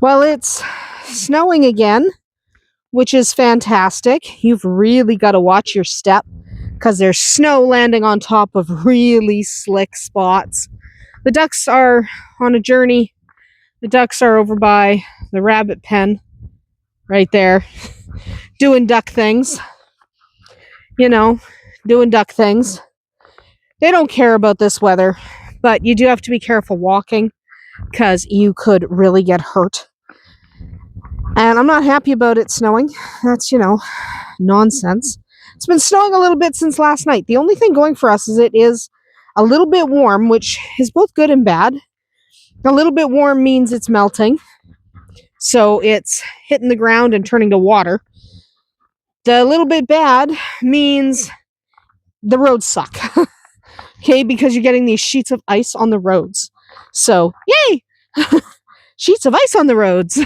Well, it's snowing again, which is fantastic. You've really got to watch your step because there's snow landing on top of really slick spots. The ducks are on a journey. The ducks are over by the rabbit pen right there, doing duck things. Doing duck things. They don't care about this weather, but you do have to be careful walking because you could really get hurt. And I'm not happy about it snowing. That's, nonsense. It's been snowing a little bit since last night. The only thing going for us is it is a little bit warm, which is both good and bad. A little bit warm means it's melting. So it's hitting the ground and turning to water. The little bit bad means the roads suck. Okay, because you're getting these sheets of ice on the roads. So, yay! Sheets of ice on the roads.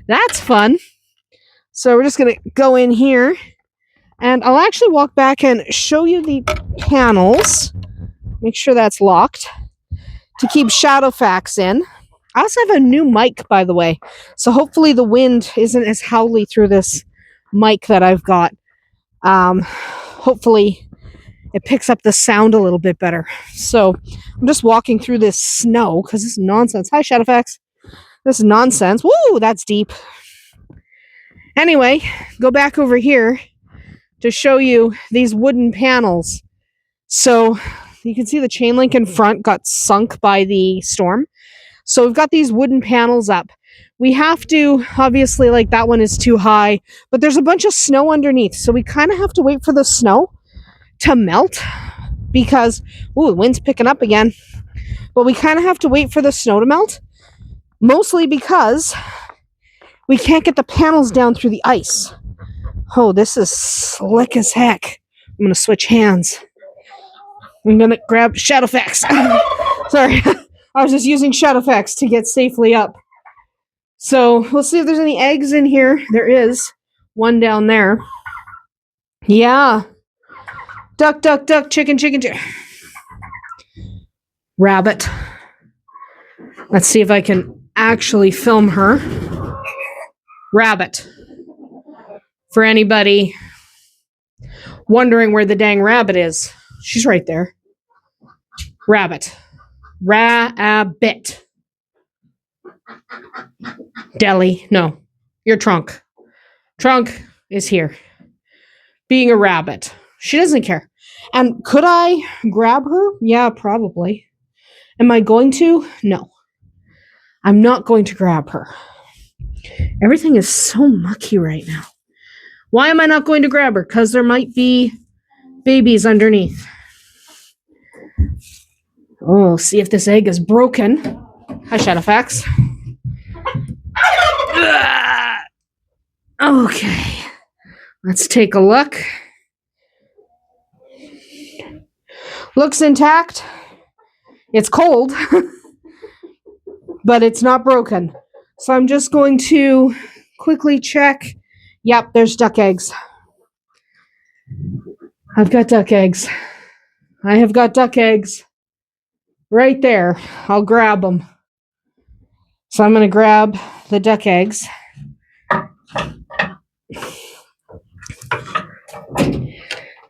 That's fun. So we're just going to go in here. And I'll actually walk back and show you the panels. Make sure that's locked. To keep Shadowfax in. I also have a new mic, by the way. So hopefully the wind isn't as howly through this mic that I've got. Hopefully it picks up the sound a little bit better. So I'm just walking through this snow because this is nonsense. Hi, Shadowfax. This is nonsense. Woo, that's deep. Anyway, go back over here to show you these wooden panels. So you can see the chain link in front got sunk by the storm. So we've got these wooden panels up. We have to, obviously, like that one is too high, but there's a bunch of snow underneath. So we kind of have to wait for the snow to melt because, the wind's picking up again. But we kind of have to wait for the snow to melt, mostly because we can't get the panels down through the ice. Oh, this is slick as heck. I'm going to switch hands. I'm going to grab Shadowfax. Sorry, I was just using Shadowfax to get safely up. So we'll see if there's any eggs in here. There is one down there. Yeah. Duck, duck, duck, chicken, chicken, chicken. Rabbit. Let's see if I can actually film her. Rabbit. For anybody wondering where the dang rabbit is, she's right there. Rabbit. Rabbit. Deli. No. Your trunk. Trunk is here. Being a rabbit. She doesn't care. And could I grab her? Yeah, probably. Am I going to? No. I'm not going to grab her. Everything is so mucky right now. Why am I not going to grab her? Because there might be babies underneath. Oh, see if this egg is broken. Hi, Shadowfax. Okay. Let's take a look. Looks intact. It's cold, but it's not broken. So I'm just going to quickly check. Yep, there's duck eggs. I've got duck eggs. I have got duck eggs right there. I'll grab them. So I'm going to grab the duck eggs.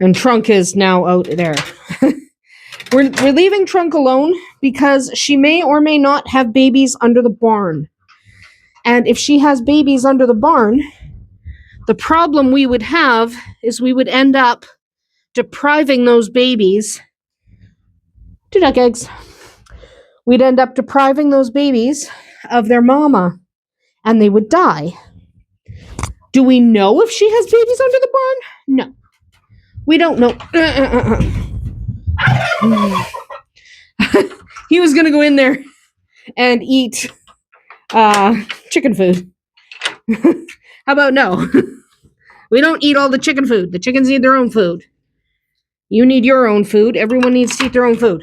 And Trunk is now out there. We're leaving Trunk alone because she may or may not have babies under the barn. And if she has babies under the barn, the problem we would have is we would end up depriving those babies. 2 duck eggs. We'd end up depriving those babies of their mama, and they would die. Do we know if she has babies under the barn? No. We don't know. He was going to go in there and eat chicken food. How about no? We don't eat all the chicken food. The chickens need their own food. You need your own food. Everyone needs to eat their own food.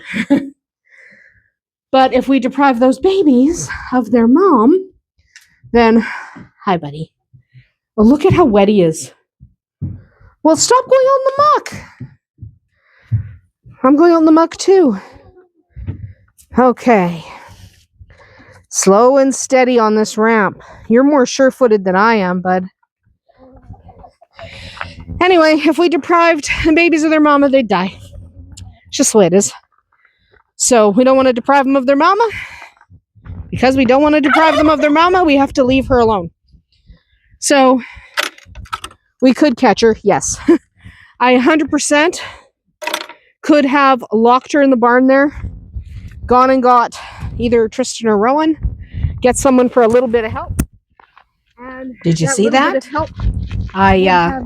But if we deprive those babies of their mom, then, hi, buddy. Oh, look at how wet he is. Well, stop going on the muck. I'm going on the muck too. Okay. Slow and steady on this ramp. You're more sure-footed than I am, bud. Anyway, if we deprived the babies of their mama, they'd die. It's just the way it is. So we don't want to deprive them of their mama. Because we don't want to deprive them of their mama, we have to leave her alone. So we could catch her, yes. I 100% could have locked her in the barn there, gone and got either Tristan or Rowan, get someone for a little bit of help. And did you see that? Help I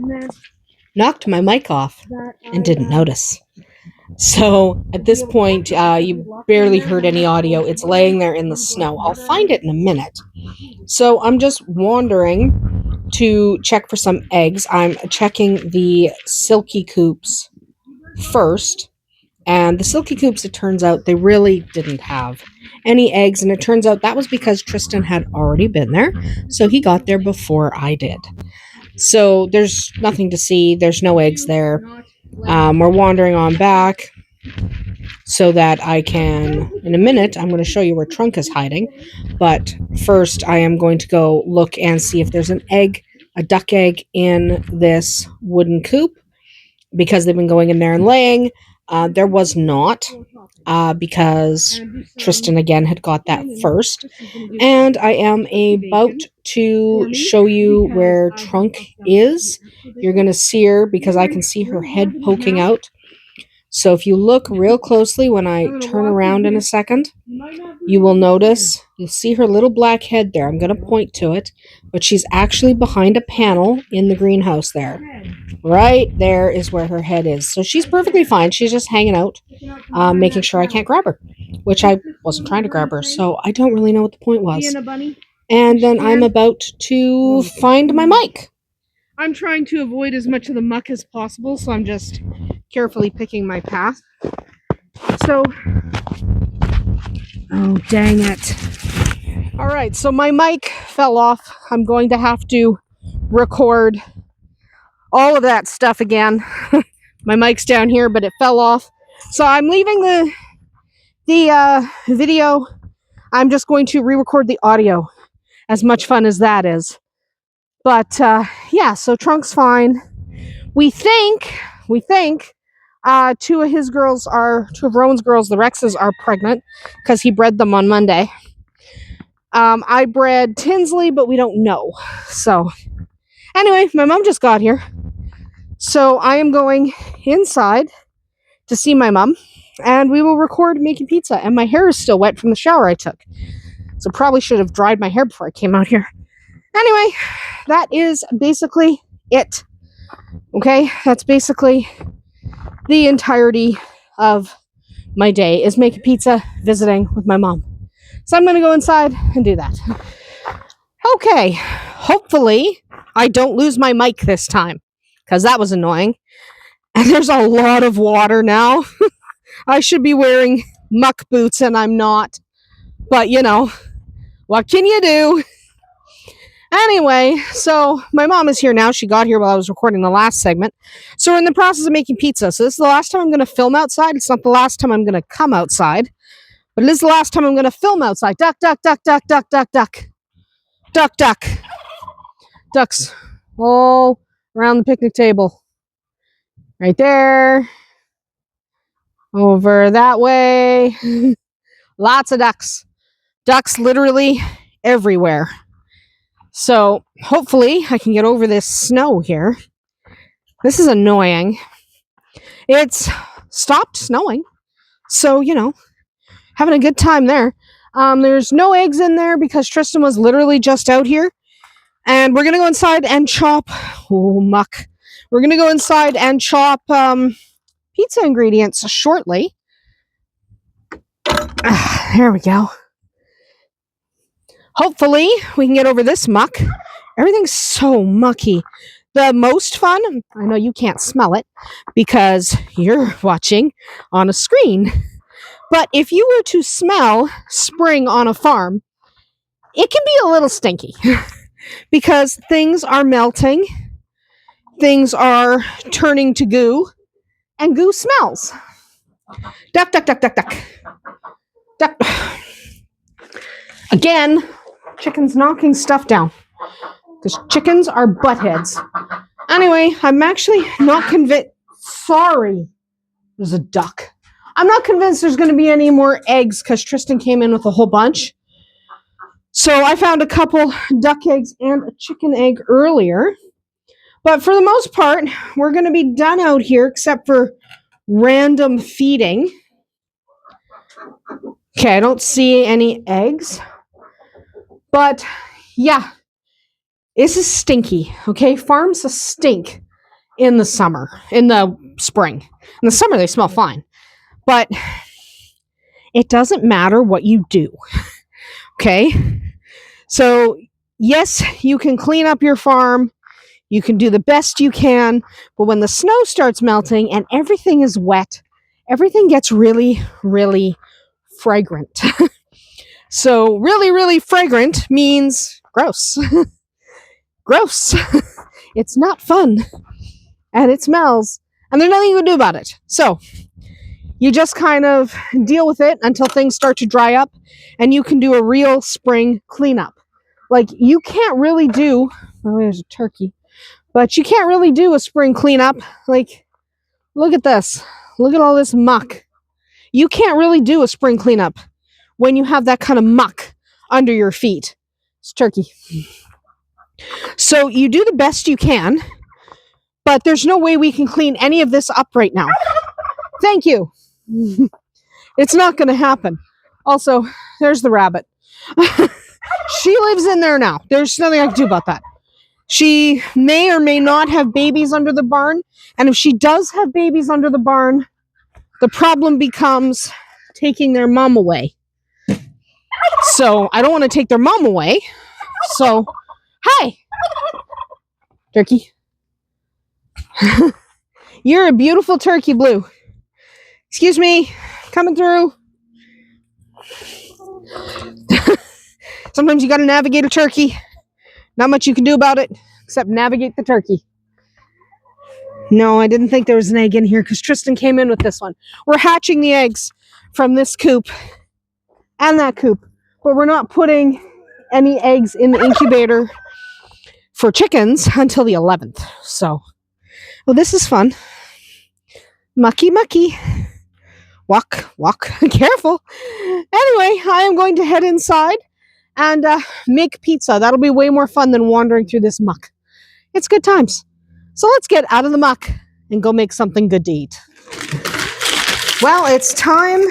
knocked my mic off and didn't notice. So at this point, you barely heard any audio. It's laying there in the snow. I'll find it in a minute. So I'm just wandering to check for some eggs. I'm checking the silky coops first. And the silky coops, it turns out, they really didn't have any eggs. And it turns out that was because Tristan had already been there. So he got there before I did. So there's nothing to see. There's no eggs there. We're wandering on back so that I can, in a minute, I'm going to show you where Trunk is hiding. But first, I am going to go look and see if there's an egg, a duck egg, in this wooden coop. Because they've been going in there and laying. There was not, because Tristan again had got that first. And I am about to show you where Trunk is. You're going to see her because I can see her head poking out. So if you look real closely when I turn around in a second, you will notice, you'll see her little black head there. I'm going to point to it, but she's actually behind a panel in the greenhouse there. Right there is where her head is. So she's perfectly fine. She's just hanging out, making sure I can't grab her, which I wasn't trying to grab her. So I don't really know what the point was. And then I'm about to find my mic. I'm trying to avoid as much of the muck as possible, so I'm just carefully picking my path. So, oh, dang it. All right, so my mic fell off. I'm going to have to record all of that stuff again. My mic's down here, but it fell off. So I'm leaving the video. I'm just going to re-record the audio, as much fun as that is. But yeah, so Trunk's fine. We think two of Rowan's girls, the Rexes, are pregnant because he bred them on Monday. I bred Tinsley, but we don't know. So anyway, my mom just got here. So I am going inside to see my mom, and we will record making pizza. And my hair is still wet from the shower I took. So probably should have dried my hair before I came out here. Anyway, that is basically it. Okay, that's basically the entirety of my day, is making pizza, visiting with my mom. So I'm going to go inside and do that. Okay, hopefully I don't lose my mic this time, because that was annoying. And there's a lot of water now. I should be wearing muck boots and I'm not. But you know, what can you do? Anyway, so my mom is here now. She got here while I was recording the last segment. So we're in the process of making pizza. So this is the last time I'm going to film outside. It's not the last time I'm going to come outside. But it is the last time I'm going to film outside. Duck, duck, duck, duck, duck, duck, duck. Duck, duck. Ducks all around the picnic table. Right there. Over that way. Lots of ducks. Ducks literally everywhere. So hopefully I can get over this snow here. This is annoying. It's stopped snowing. So, you know, having a good time there. There's no eggs in there because Tristan was literally just out here. And we're going to go inside and chop. Oh, muck. We're going to go inside and chop pizza ingredients shortly. There we go. Hopefully we can get over this muck. Everything's so mucky. The most fun, I know you can't smell it because you're watching on a screen, but if you were to smell spring on a farm, it can be a little stinky because things are melting, things are turning to goo, and goo smells. Duck, duck, duck, duck, duck. Duck. Again, chickens knocking stuff down. Because chickens are buttheads. Anyway, I'm actually not convinced. Sorry. There's a duck. I'm not convinced there's going to be any more eggs because Tristan came in with a whole bunch. So I found a couple duck eggs and a chicken egg earlier. But for the most part, we're going to be done out here except for random feeding. Okay, I don't see any eggs. But yeah, this is stinky. Okay, farms stink in the summer, in the spring. In the summer, they smell fine. But it doesn't matter what you do. Okay? So, yes, you can clean up your farm. You can do the best you can. But when the snow starts melting and everything is wet, everything gets really, really fragrant. So, really, really fragrant means gross. Gross. It's not fun. And it smells. And there's nothing you can do about it. So, you just kind of deal with it until things start to dry up and you can do a real spring cleanup. Like, you can't really do, oh, there's a turkey, but you can't really do a spring cleanup. Like, look at this. Look at all this muck. You can't really do a spring cleanup when you have that kind of muck under your feet. It's turkey. So you do the best you can, but there's no way we can clean any of this up right now. Thank you. It's not going to happen. Also, there's the rabbit. She lives in there now. There's nothing I can do about that. She may or may not have babies under the barn. And if she does have babies under the barn, the problem becomes taking their mom away. So I don't want to take their mom away. So, hi, turkey. You're a beautiful turkey, Blue. Excuse me, coming through. Sometimes you got to navigate a turkey. Not much you can do about it except navigate the turkey. No, I didn't think there was an egg in here because Tristan came in with this one. We're hatching the eggs from this coop and that coop, but we're not putting any eggs in the incubator for chickens until the 11th. So, well, this is fun. Mucky, mucky. Walk, walk, careful. Anyway, I am going to head inside and make pizza. That'll be way more fun than wandering through this muck. It's good times. So let's get out of the muck and go make something good to eat. Well, it's time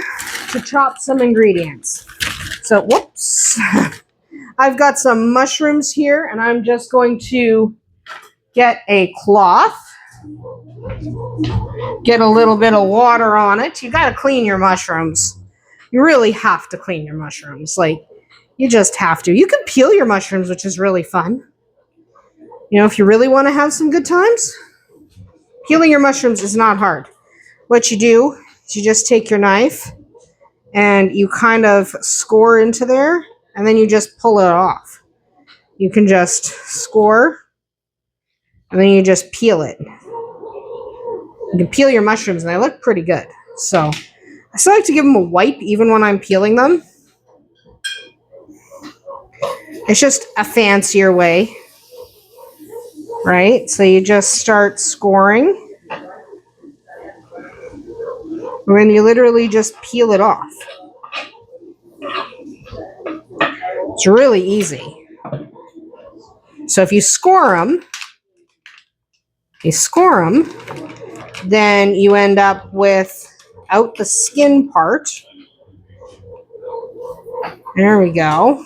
to chop some ingredients. So, whoops. I've got some mushrooms here, and I'm just going to get a cloth. Get a little bit of water on it. You got to clean your mushrooms. You really have to clean your mushrooms. Like, you just have to. You can peel your mushrooms, which is really fun. You know, if you really want to have some good times, peeling your mushrooms is not hard. What you do is you just take your knife and you kind of score into there, and then you just pull it off. You can just score, and then you just peel it. You can peel your mushrooms, and they look pretty good. So I still like to give them a wipe even when I'm peeling them. It's just a fancier way, right? So you just start scoring. And then you literally just peel it off. It's really easy. So if you score them, then you end up without the skin part. There we go.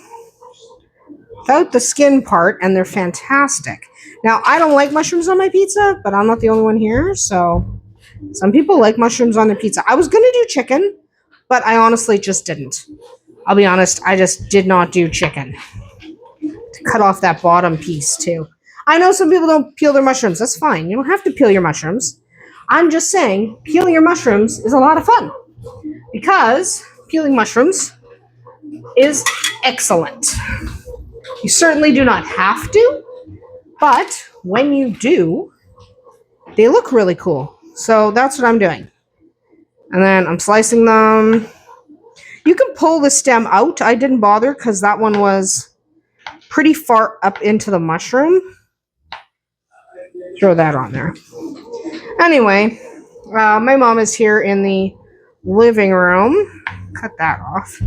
Without the skin part, and they're fantastic. Now, I don't like mushrooms on my pizza, but I'm not the only one here, so some people like mushrooms on their pizza. I was going to do chicken, but I honestly just didn't. I'll be honest, I just did not do chicken. To cut off that bottom piece, too. I know some people don't peel their mushrooms. That's fine. You don't have to peel your mushrooms. I'm just saying, peeling your mushrooms is a lot of fun. Because peeling mushrooms is excellent. You certainly do not have to, but when you do, they look really cool. So that's what I'm doing. And then I'm slicing them. You can pull the stem out. I didn't bother because that one was pretty far up into the mushroom. Throw that on there. Anyway, my mom is here in the living room. Cut that off.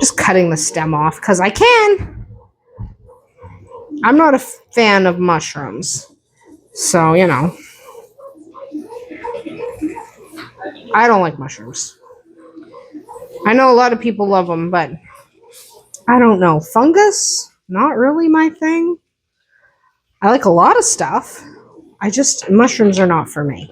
Just cutting the stem off because I can. I'm not a fan of mushrooms. So, you know. I don't like mushrooms. I know a lot of people love them, but I don't know. Fungus? Not really my thing. I like a lot of stuff. Mushrooms are not for me.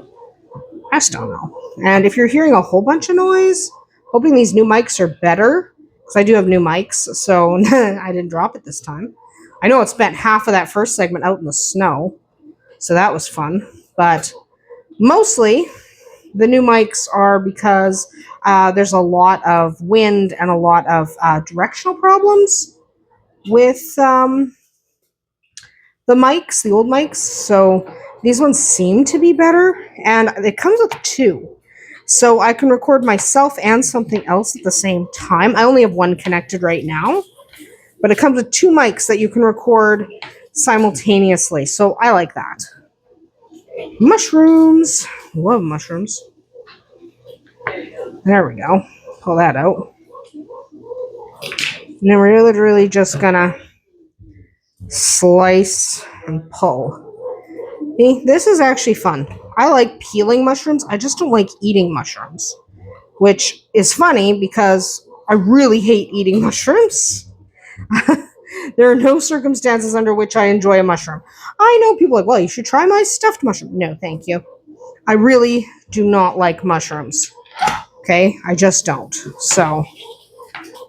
I just don't know. And if you're hearing a whole bunch of noise, hoping these new mics are better, because I do have new mics, so I didn't drop it this time. I know it spent half of that first segment out in the snow, so that was fun. But mostly, the new mics are because there's a lot of wind and a lot of directional problems with the mics, the old mics. So these ones seem to be better, and it comes with two. So I can record myself and something else at the same time. I only have one connected right now, but it comes with two mics that you can record simultaneously. So I like that. Mushrooms. Love mushrooms. There we go. Pull that out. And then we're literally just gonna slice and pull. See, this is actually fun. I like peeling mushrooms. I just don't like eating mushrooms, which is funny because I really hate eating mushrooms. There are no circumstances under which I enjoy a mushroom. I know people are like, well, you should try my stuffed mushroom. No, thank you. I really do not like mushrooms. Okay, I just don't. So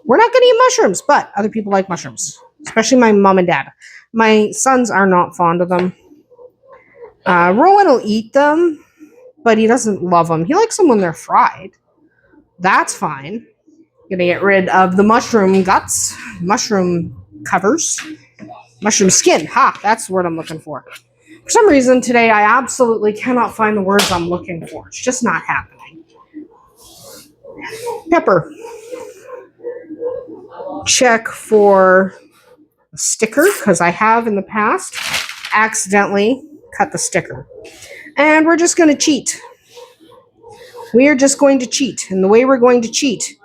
we're not going to eat mushrooms, but other people like mushrooms, especially my mom and dad. My sons are not fond of them. Rowan will eat them, but he doesn't love them. He likes them when they're fried. That's fine. Gonna get rid of the mushroom guts, mushroom covers, mushroom skin. Ha, that's the word I'm looking for. For some reason today, I absolutely cannot find the words I'm looking for. It's just not happening. Pepper. Check for a sticker, because I have in the past accidentally cut the sticker. And we're just going to cheat. We are just going to cheat. And the way we're going to cheat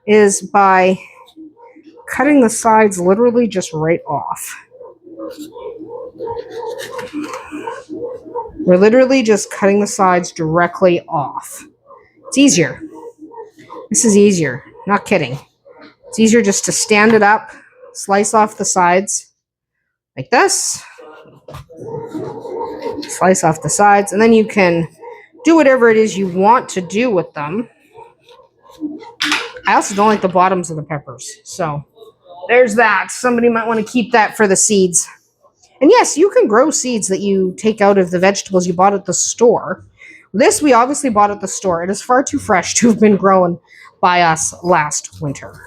is by cutting the sides literally just right off. We're literally just cutting the sides directly off. It's easier. This is easier. Not kidding. It's easier just to stand it up, slice off the sides like this. Slice off the sides, and then you can do whatever it is you want to do with them. I also don't like the bottoms of the peppers, so there's that. Somebody might want to keep that for the seeds. And yes, you can grow seeds that you take out of the vegetables you bought at the store. This we obviously bought at the store. It is far too fresh to have been grown by us last winter.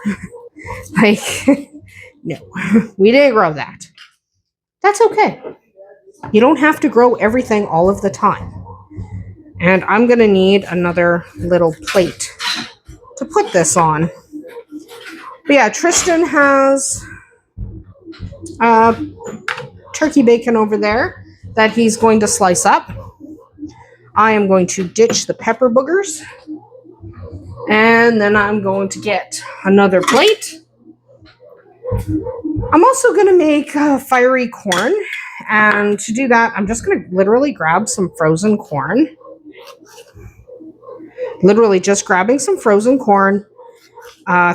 No, we didn't grow that. That's okay. You don't have to grow everything all of the time. And I'm going to need another little plate to put this on. But yeah, Tristan has turkey bacon over there that he's going to slice up. I am going to ditch the pepper boogers. And then I'm going to get another plate. I'm also going to make fiery corn. And to do that, I'm just going to literally grab some frozen corn. Literally just grabbing some frozen corn,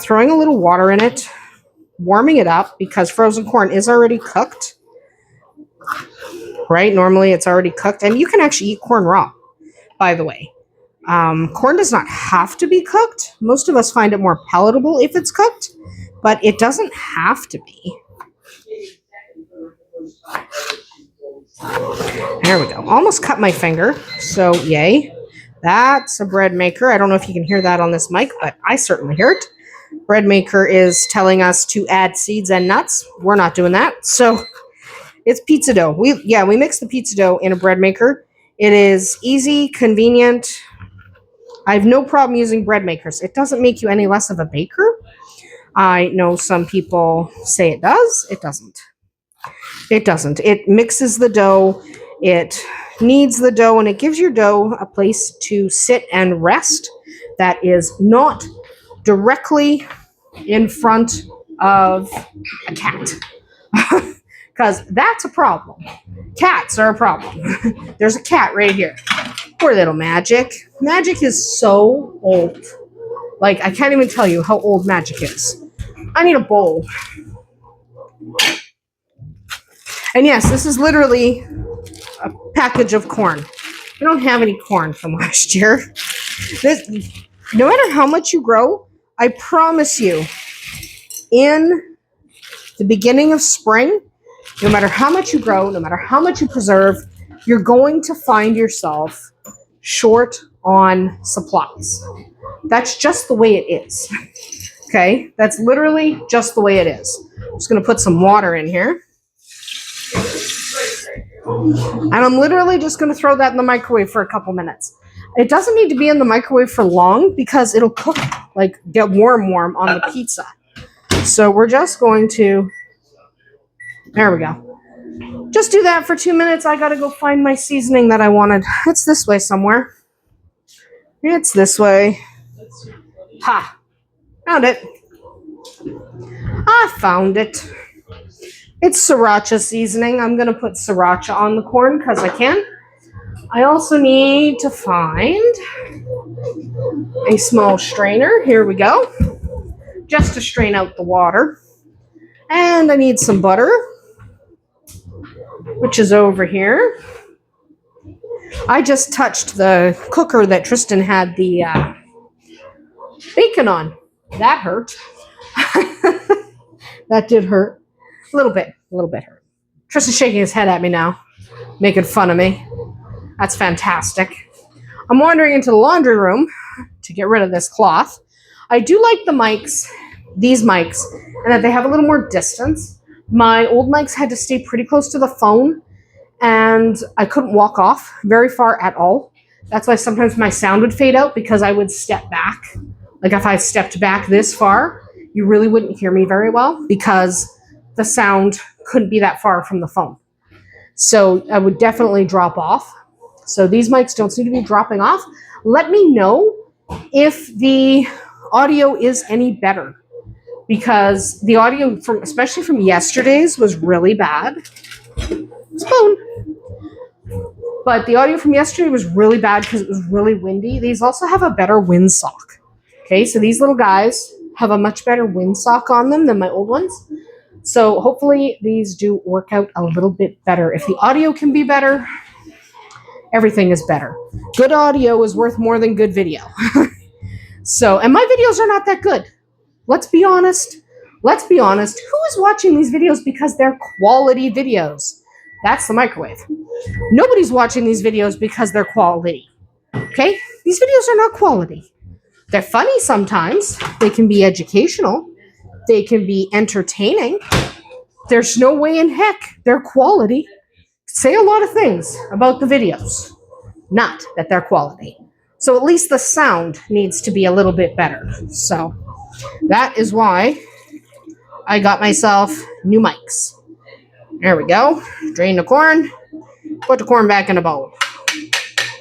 throwing a little water in it, warming it up because frozen corn is already cooked. Right? Normally it's already cooked. And you can actually eat corn raw, by the way. Corn does not have to be cooked. Most of us find it more palatable if it's cooked, but it doesn't have to be. There we go. Almost cut my finger, so yay. That's a bread maker. I don't know if you can hear that on this mic, but I certainly hear it. Bread maker is telling us to add seeds and nuts. We're not doing that. So it's pizza dough. We mix the pizza dough in a bread maker. It is easy, convenient. I have no problem using bread makers. It doesn't make you any less of a baker. I know some people say it does. It doesn't. It doesn't. It mixes the dough. It kneads the dough, and it gives your dough a place to sit and rest that is not directly in front of a cat. Because that's a problem. Cats are a problem. There's a cat right here. Poor little Magic. Magic is so old. Like, I can't even tell you how old Magic is. I need a bowl. And yes, this is literally a package of corn. We don't have any corn from last year. No matter how much you grow, I promise you, in the beginning of spring, no matter how much you grow, no matter how much you preserve, you're going to find yourself short on supplies. That's just the way it is. Okay? That's literally just the way it is. I'm just going to put some water in here. And I'm literally just going to throw that in the microwave for a couple minutes. It doesn't need to be in the microwave for long because it'll cook, like get warm on the pizza. So we're just going to, there we go. Just do that for 2 minutes. I got to go find my seasoning that I wanted. It's this way somewhere. It's this way. Ha! Found it. I found it. It's sriracha seasoning. I'm going to put sriracha on the corn because I can. I also need to find a small strainer. Here we go. Just to strain out the water. And I need some butter, which is over here. I just touched the cooker that Tristan had the bacon on. That hurt. That did hurt. A little bit hurt. Tristan's shaking his head at me now, making fun of me. That's fantastic. I'm wandering into the laundry room to get rid of this cloth. I do like the mics, these mics, and that they have a little more distance. My old mics had to stay pretty close to the phone, and I couldn't walk off very far at all. That's why sometimes my sound would fade out because I would step back. Like if I stepped back this far, you really wouldn't hear me very well because the sound couldn't be that far from the phone. So I would definitely drop off. So these mics don't seem to be dropping off. Let me know if the audio is any better because the audio from, especially from yesterday's, was really bad. Spoon. But the audio from yesterday was really bad because it was really windy. These also have a better windsock. Okay, so these little guys have a much better windsock on them than my old ones. So hopefully these do work out a little bit better. If the audio can be better, everything is better. Good audio is worth more than good video. So, and my videos are not that good. Let's be honest. Let's be honest. Who is watching these videos because they're quality videos? That's the microwave. Nobody's watching these videos because they're quality. Okay? These videos are not quality. They're funny sometimes. They can be educational. They can be entertaining. There's no way in heck they're quality. Say a lot of things about the videos. Not that they're quality. So at least the sound needs to be a little bit better. So that is why I got myself new mics. There we go. Drain the corn. Put the corn back in a bowl.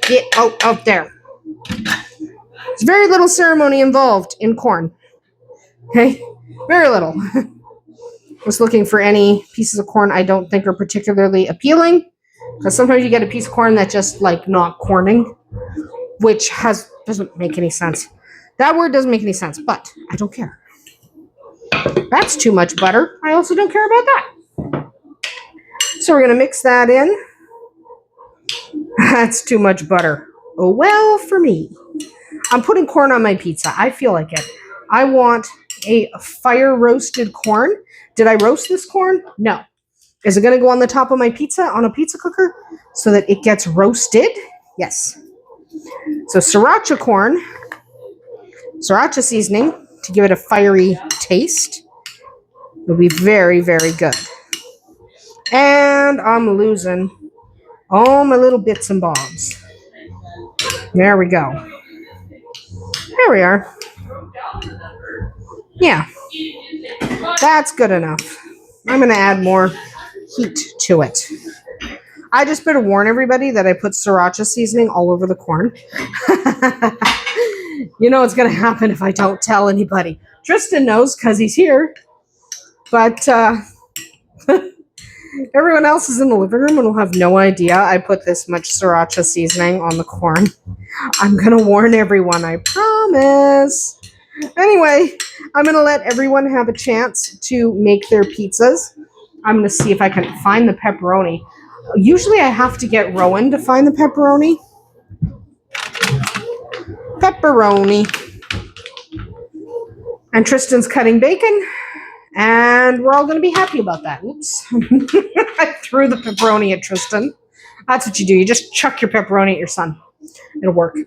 Get out there. There's very little ceremony involved in corn. Okay? Very little. Was looking for any pieces of corn I don't think are particularly appealing. Because sometimes you get a piece of corn that's just like not corning. Which doesn't make any sense. That word doesn't make any sense, but I don't care. That's too much butter. I also don't care about that. So we're going to mix that in. That's too much butter. Oh, well, for me. I'm putting corn on my pizza. I feel like it. I want a fire roasted corn. Did I roast this corn? No. Is it going to go on the top of my pizza on a pizza cooker so that it gets roasted? Yes. So sriracha corn, sriracha seasoning to give it a fiery taste will be very, very good. And I'm losing all my little bits and bobs. There we go. There we are. Yeah, that's good enough. I'm going to add more heat to it. I just better warn everybody that I put sriracha seasoning all over the corn. You know what's going to happen if I don't tell anybody. Tristan knows because he's here. But everyone else is in the living room and will have no idea I put this much sriracha seasoning on the corn. I'm going to warn everyone, I promise. Anyway, I'm going to let everyone have a chance to make their pizzas. I'm going to see if I can find the pepperoni. Usually I have to get Rowan to find the pepperoni. Pepperoni. And Tristan's cutting bacon. And we're all going to be happy about that. Oops. I threw the pepperoni at Tristan. That's what you do. You just chuck your pepperoni at your son. It'll work.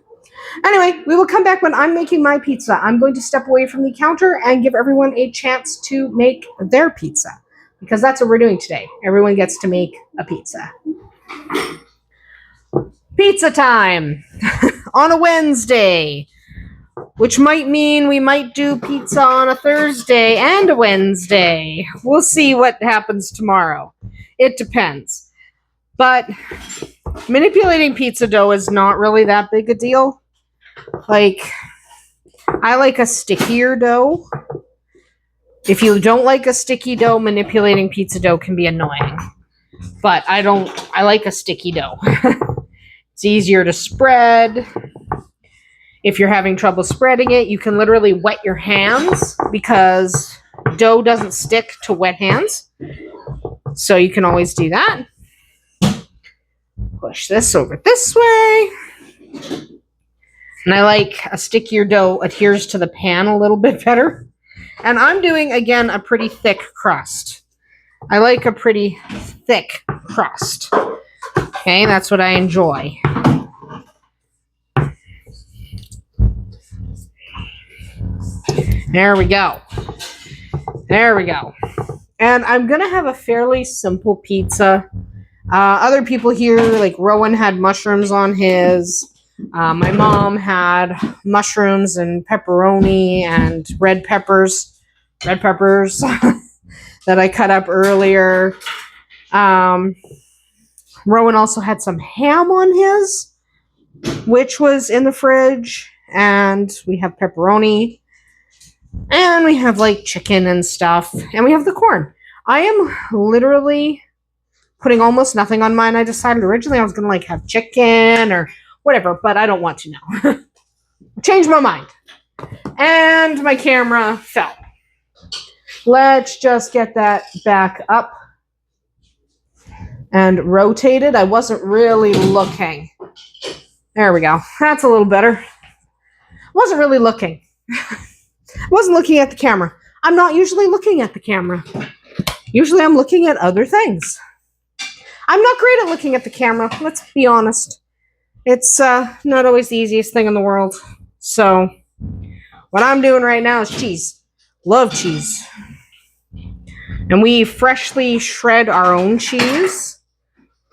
Anyway, we will come back when I'm making my pizza. I'm going to step away from the counter and give everyone a chance to make their pizza. Because that's what we're doing today. Everyone gets to make a pizza. Pizza time! On a Wednesday. Which might mean we might do pizza on a Thursday and a Wednesday. We'll see what happens tomorrow. It depends. But manipulating pizza dough is not really that big a deal. Like, I like a stickier dough. If you don't like a sticky dough, manipulating pizza dough can be annoying. But I like a sticky dough. It's easier to spread. If you're having trouble spreading it, you can literally wet your hands because dough doesn't stick to wet hands. So you can always do that. Push this over this way. And I like a stickier dough adheres to the pan a little bit better. And I'm doing, again, a pretty thick crust. I like a pretty thick crust. Okay, that's what I enjoy. There we go. There we go. And I'm going to have a fairly simple pizza. Other people here, like Rowan had mushrooms on his. My mom had mushrooms and pepperoni and red peppers that I cut up earlier. Rowan also had some ham on his, which was in the fridge. And we have pepperoni. And we have like chicken and stuff. And we have the corn. I am literally putting almost nothing on mine. I decided originally I was going to like have chicken or whatever, but I don't want to now. Changed my mind. And my camera fell. Let's just get that back up and rotated. I wasn't really looking. There we go. That's a little better. Wasn't really looking. Wasn't looking at the camera. I'm not usually looking at the camera. Usually I'm looking at other things. I'm not great at looking at the camera. Let's be honest. It's not always the easiest thing in the world. So what I'm doing right now is cheese. Love cheese. And we freshly shred our own cheese.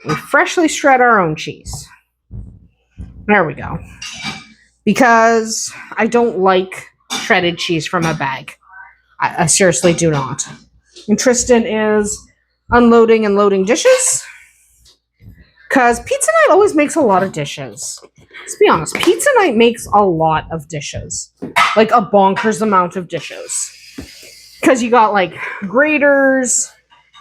We freshly shred our own cheese. There we go. Because I don't like shredded cheese from a bag. I seriously do not. And Tristan is unloading and loading dishes. Because pizza night always makes a lot of dishes. Let's be honest. Pizza night makes a lot of dishes. Like a bonkers amount of dishes. Because you got like graters.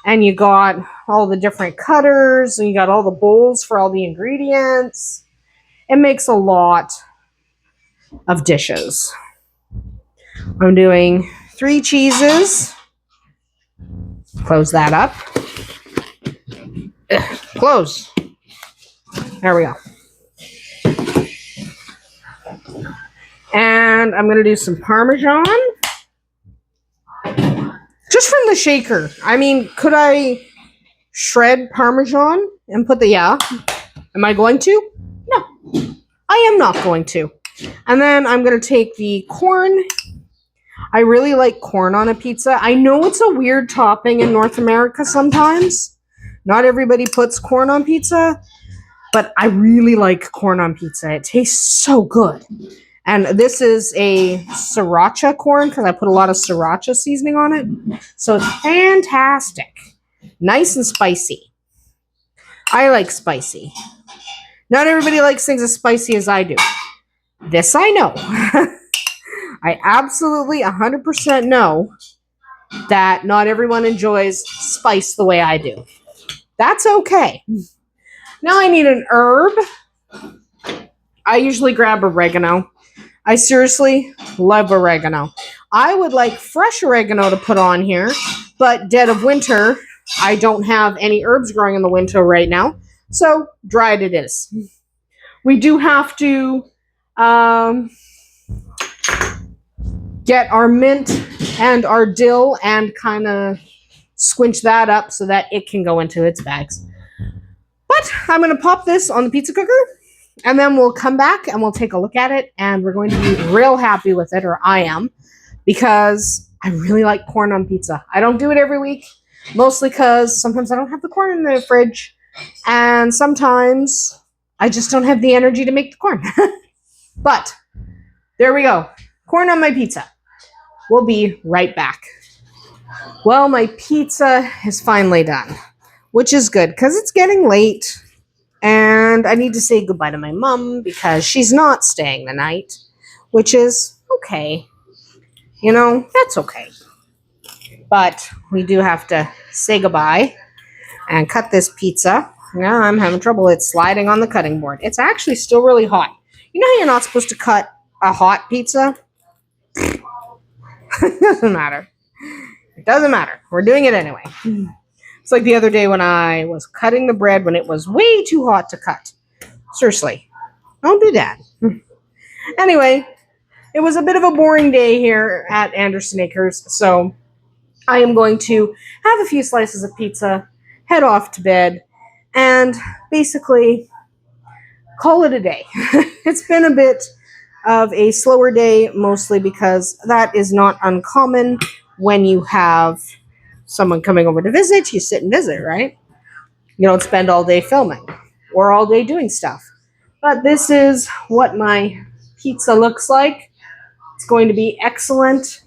And you got all the different cutters. And you got all the bowls for all the ingredients. It makes a lot of dishes. I'm doing 3 cheeses. Close that up. Close. There we go. And I'm going to do some Parmesan. Just from the shaker. I mean, could I shred Parmesan and put the... Yeah. Am I going to? No. I am not going to. And then I'm going to take the corn. I really like corn on a pizza. I know it's a weird topping in North America sometimes. Not everybody puts corn on pizza. But I really like corn on pizza. It tastes so good. And this is a sriracha corn because I put a lot of sriracha seasoning on it. So it's fantastic. Nice and spicy. I like spicy. Not everybody likes things as spicy as I do. This I know. I absolutely 100% know that not everyone enjoys spice the way I do. That's okay. Now I need an herb. I usually grab oregano. I seriously love oregano. I would like fresh oregano to put on here, but dead of winter, I don't have any herbs growing in the winter right now, so dried it is. We do have to get our mint and our dill and kind of squinch that up so that it can go into its bags. But I'm going to pop this on the pizza cooker, and then we'll come back and we'll take a look at it, and we're going to be real happy with it, or I am, because I really like corn on pizza. I don't do it every week, mostly because sometimes I don't have the corn in the fridge, and sometimes I just don't have the energy to make the corn. But there we go. Corn on my pizza. We'll be right back. Well, my pizza is finally done, which is good because it's getting late. And I need to say goodbye to my mom because she's not staying the night, which is okay. You know, that's okay. But we do have to say goodbye and cut this pizza. Yeah, I'm having trouble. It's sliding on the cutting board. It's actually still really hot. You know how you're not supposed to cut a hot pizza? It doesn't matter. It doesn't matter. We're doing it anyway. It's like the other day when I was cutting the bread when it was way too hot to cut. Seriously, don't do that. Anyway, it was a bit of a boring day here at Andersen Acres, so I am going to have a few slices of pizza, head off to bed, and basically call it a day. It's been a bit of a slower day, mostly because that is not uncommon when you have someone coming over to visit. You sit and visit, right? You don't spend all day filming or all day doing stuff. But this is what my pizza looks like. It's going to be excellent.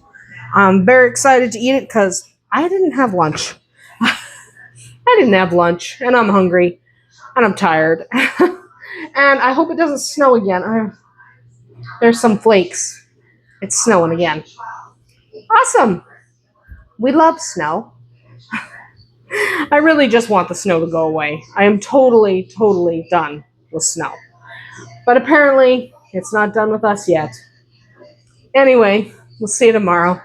I'm very excited to eat it because I didn't have lunch. And I'm hungry, and I'm tired. And I hope it doesn't snow again. There's some flakes. It's snowing again. Awesome. We love snow. I really just want the snow to go away. I am totally, totally done with snow. But apparently, it's not done with us yet. Anyway, we'll see you tomorrow.